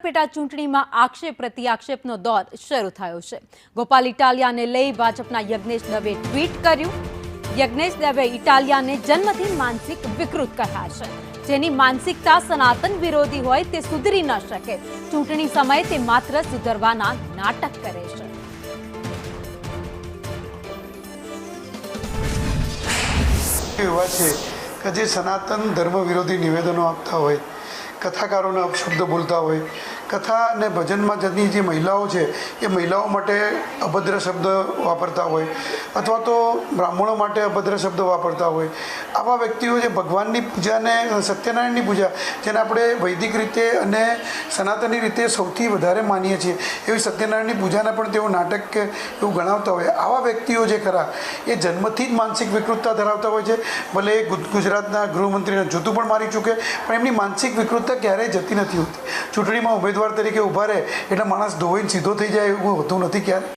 પેટા ચૂંટણીમાં આક્ષેપ પ્રત્યાક્ષેપનો દોર શરૂ થયો છે। ગોપાલ ઇટાલિયાને લઈ ભાજપના યજ્ઞેશ દવે ટ્વીટ કર્યું। યજ્ઞેશ દવે ઇટાલિયાને જન્મથી માનસિક વિકૃત કહ્યા છે, જેની માનસિકતા સનાતન વિરોધી હોય તે સુધરી ન શકે। ચૂંટણી સમયે તે માત્ર સુધરવાના નાટક કરે છે। કે જે સનાતન ધર્મ વિરોધી નિવેદનો આપતા હોય, કથાકારોને અપશબ્દ બોલતા હોય, કથા અને ભજનમાં જતી જે મહિલાઓ છે એ મહિલાઓ માટે અભદ્ર શબ્દ વાપરતા હોય અથવા તો બ્રાહ્મણો માટે અભદ્ર શબ્દ વાપરતા હોય, આવા વ્યક્તિઓ જે ભગવાનની પૂજાને સત્યનારાયણની પૂજા જેને આપણે વૈદિક રીતે અને સનાતની રીતે સૌથી વધારે માનીએ છીએ એવી સત્યનારાયણની પૂજાને પણ તેઓ નાટક કે એવું ગણાવતા હોય, આવા વ્યક્તિઓ જે ખરા એ જન્મથી જ માનસિક વિકૃતતા ધરાવતા હોય છે। ભલે ગુજરાતના ગૃહમંત્રીને જૂતું પણ મારી ચૂકે પણ એમની માનસિક વિકૃતતા ક્યારેય જતી નથી હોતી। ચૂંટણીમાં ઉમેદવાર તરીકે ઊભા રહે એટલે માણસ ધોઈને સીધો થઈ જાય એવું હોતું નથી ક્યારે।